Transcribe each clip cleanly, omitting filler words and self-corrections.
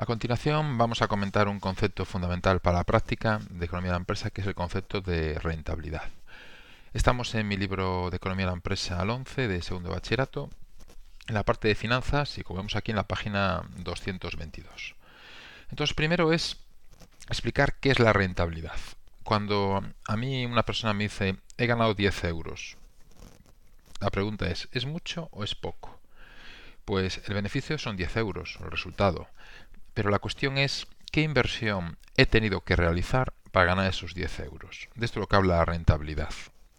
A continuación vamos a comentar un concepto fundamental para la práctica de economía de la empresa, que es el concepto de rentabilidad. Estamos en mi libro de economía de la empresa al 11 de segundo de bachillerato, en la parte de finanzas, y como vemos aquí en la página 222. Entonces, primero es explicar qué es la rentabilidad. Cuando a mí una persona me dice he ganado 10 euros, la pregunta ¿es mucho o es poco? Pues el beneficio son 10 euros, el resultado. Pero la cuestión es qué inversión he tenido que realizar para ganar esos 10 euros. De esto es lo que habla la rentabilidad.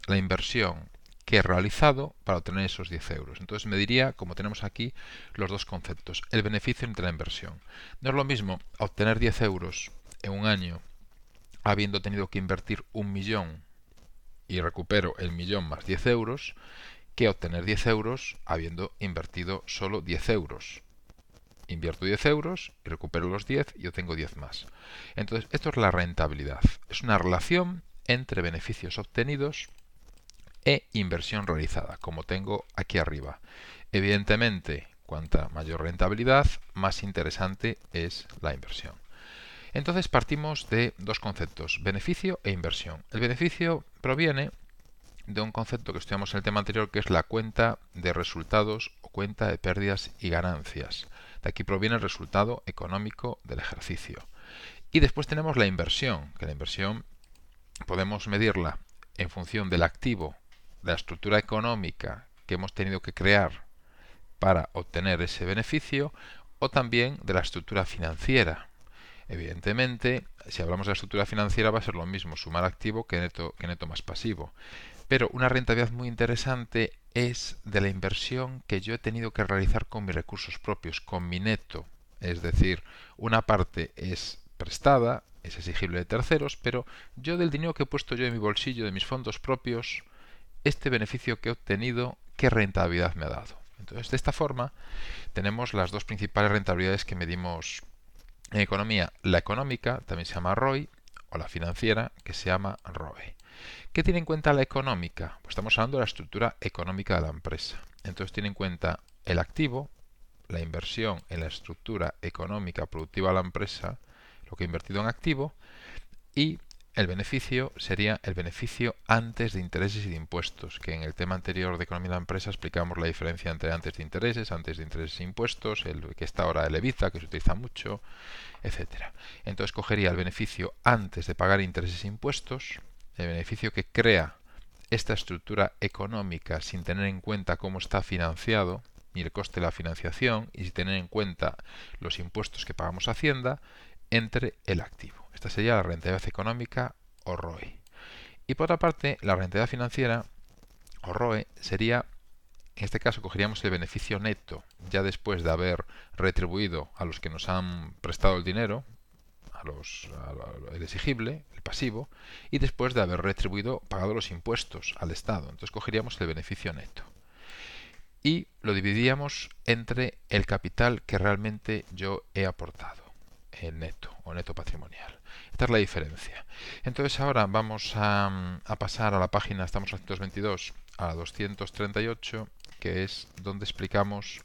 La inversión que he realizado para obtener esos 10 euros. Entonces me diría, como tenemos aquí, los dos conceptos. El beneficio entre la inversión. No es lo mismo obtener 10 euros en un año habiendo tenido que invertir 1.000.000 y recupero el millón más 10 euros, que obtener 10 euros habiendo invertido solo 10 euros. Invierto 10 euros y recupero los 10 y yo tengo 10 más. Entonces, esto es la rentabilidad. Es una relación entre beneficios obtenidos e inversión realizada, como tengo aquí arriba. Evidentemente, cuanta mayor rentabilidad, más interesante es la inversión. Entonces partimos de dos conceptos, beneficio e inversión. El beneficio proviene de un concepto que estudiamos en el tema anterior, que es la cuenta de resultados o cuenta de pérdidas y ganancias. De aquí proviene el resultado económico del ejercicio. Y después tenemos la inversión, que la inversión podemos medirla en función del activo, de la estructura económica que hemos tenido que crear para obtener ese beneficio, o también de la estructura financiera. Evidentemente, si hablamos de la estructura financiera va a ser lo mismo sumar activo que neto más pasivo. Pero una rentabilidad muy interesante es de la inversión que yo he tenido que realizar con mis recursos propios, con mi neto. Es decir, una parte es prestada, es exigible de terceros, pero yo del dinero que he puesto yo en mi bolsillo, de mis fondos propios, este beneficio que he obtenido, ¿qué rentabilidad me ha dado? Entonces, de esta forma, tenemos las dos principales rentabilidades que medimos en economía. La económica también se llama ROI, o la financiera, que se llama ROE. ¿Qué tiene en cuenta la económica? Pues estamos hablando de la estructura económica de la empresa. Entonces tiene en cuenta el activo, la inversión en la estructura económica productiva de la empresa, lo que he invertido en activo, y el beneficio sería el beneficio antes de intereses y de impuestos, que en el tema anterior de economía de la empresa explicamos la diferencia entre antes de intereses e impuestos, el que está ahora el EBITDA, que se utiliza mucho, etcétera. Entonces cogería el beneficio antes de pagar intereses e impuestos, el beneficio que crea esta estructura económica sin tener en cuenta cómo está financiado, ni el coste de la financiación, y sin tener en cuenta los impuestos que pagamos a Hacienda, entre el activo. Esta sería la rentabilidad económica o ROE. Y por otra parte, la rentabilidad financiera o ROE sería, en este caso cogeríamos el beneficio neto, ya después de haber retribuido a los que nos han prestado el dinero, el exigible, el pasivo, y después de haber retribuido, pagado los impuestos al Estado. Entonces cogeríamos el beneficio neto. Y lo dividíamos entre el capital que realmente yo he aportado, el neto o neto patrimonial. Esta es la diferencia. Entonces ahora vamos a pasar a la página, estamos en 222, a 238, que es donde explicamos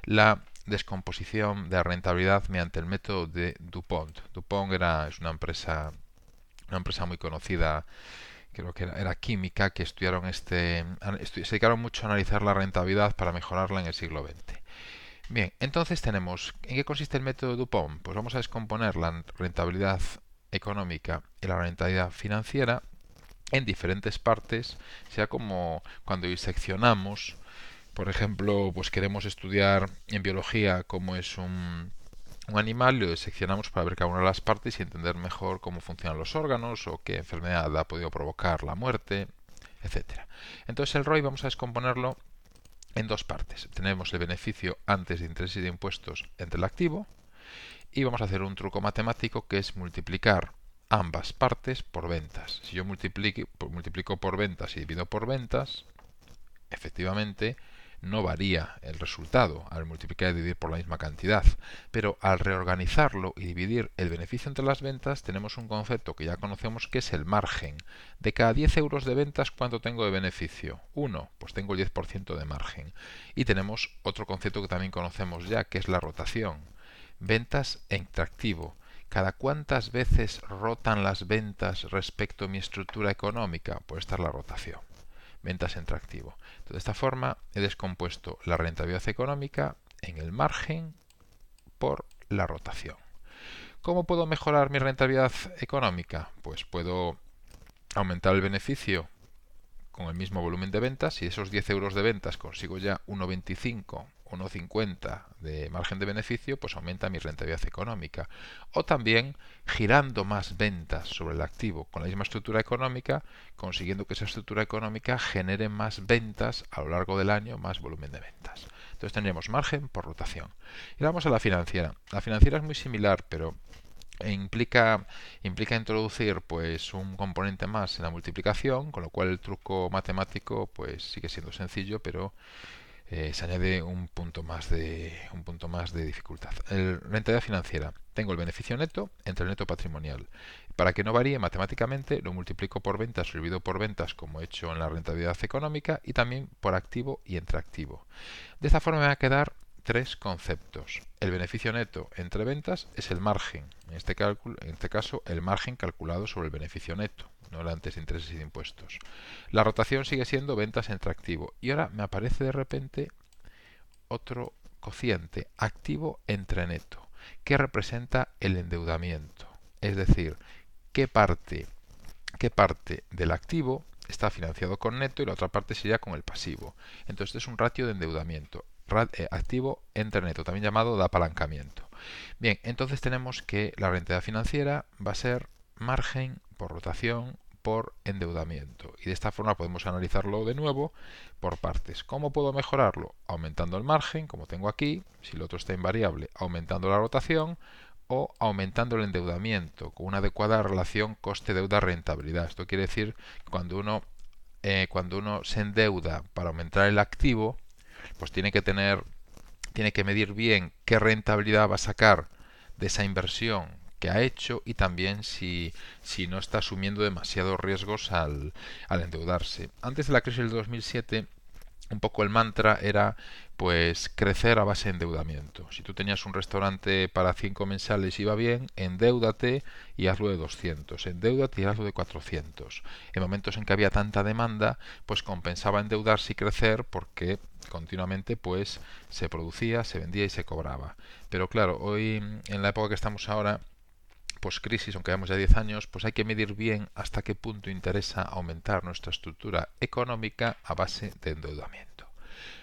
la descomposición de la rentabilidad mediante el método de DuPont. DuPont es una empresa muy conocida, creo que era química, que se dedicaron mucho a analizar la rentabilidad para mejorarla en el siglo XX. Bien, entonces tenemos, ¿en qué consiste el método DuPont? Pues vamos a descomponer la rentabilidad económica y la rentabilidad financiera en diferentes partes, sea como cuando diseccionamos, por ejemplo, pues queremos estudiar en biología cómo es un animal, lo diseccionamos para ver cada una de las partes y entender mejor cómo funcionan los órganos o qué enfermedad ha podido provocar la muerte, etcétera. Entonces el ROI vamos a descomponerlo en dos partes. Tenemos el beneficio antes de intereses y de impuestos entre el activo y vamos a hacer un truco matemático que es multiplicar ambas partes por ventas. Si yo multiplico por ventas y divido por ventas, efectivamente no varía el resultado al multiplicar y dividir por la misma cantidad, pero al reorganizarlo y dividir el beneficio entre las ventas tenemos un concepto que ya conocemos, que es el margen. De cada 10 euros de ventas, ¿cuánto tengo de beneficio? 1, pues tengo el 10% de margen. Y tenemos otro concepto que también conocemos ya, que es la rotación. Ventas entre activo. ¿Cada cuántas veces rotan las ventas respecto a mi estructura económica? Pues esta es la rotación. Ventas entre activo. Entonces, de esta forma he descompuesto la rentabilidad económica en el margen por la rotación. ¿Cómo puedo mejorar mi rentabilidad económica? Pues puedo aumentar el beneficio con el mismo volumen de ventas. Si esos 10 euros de ventas consigo ya 1,25, 1,50 de margen de beneficio, pues aumenta mi rentabilidad económica. O también girando más ventas sobre el activo con la misma estructura económica, consiguiendo que esa estructura económica genere más ventas a lo largo del año, más volumen de ventas. Entonces tendríamos margen por rotación. Y vamos a la financiera. La financiera es muy similar, pero implica introducir pues un componente más en la multiplicación, con lo cual el truco matemático pues sigue siendo sencillo, pero se añade un punto más de dificultad. Rentabilidad financiera. Tengo el beneficio neto entre el neto patrimonial. Para que no varíe matemáticamente, lo multiplico por ventas, lo divido por ventas como he hecho en la rentabilidad económica, y también por activo y entre activo. De esta forma me va a quedar tres conceptos. El beneficio neto entre ventas es el margen, en este caso el margen calculado sobre el beneficio neto, no el antes de intereses y de impuestos. La rotación sigue siendo ventas entre activo, y ahora me aparece de repente otro cociente, activo entre neto, que representa el endeudamiento, es decir, qué parte del activo está financiado con neto y la otra parte sería con el pasivo. Entonces este es un ratio de endeudamiento, activo entre neto, también llamado de apalancamiento. Bien, entonces tenemos que la rentabilidad financiera va a ser margen por rotación por endeudamiento, y de esta forma podemos analizarlo de nuevo por partes. ¿Cómo puedo mejorarlo? Aumentando el margen, como tengo aquí, si el otro está invariable, aumentando la rotación, o aumentando el endeudamiento con una adecuada relación coste-deuda-rentabilidad. Esto quiere decir que cuando uno se endeuda para aumentar el activo, pues tiene que medir bien qué rentabilidad va a sacar de esa inversión que ha hecho, y también si no está asumiendo demasiados riesgos al endeudarse. Antes de la crisis del 2007, un poco el mantra era pues crecer a base de endeudamiento. Si tú tenías un restaurante para 5 comensales y iba bien, endeúdate y hazlo de 200, endeúdate y hazlo de 400. En momentos en que había tanta demanda, pues compensaba endeudarse y crecer, porque continuamente pues se producía, se vendía y se cobraba. Pero claro, hoy, en la época que estamos ahora, post-crisis, aunque llevamos ya 10 años, pues hay que medir bien hasta qué punto interesa aumentar nuestra estructura económica a base de endeudamiento.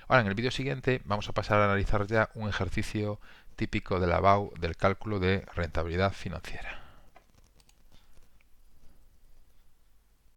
Ahora, en el vídeo siguiente vamos a pasar a analizar ya un ejercicio típico de la BAU del cálculo de rentabilidad financiera.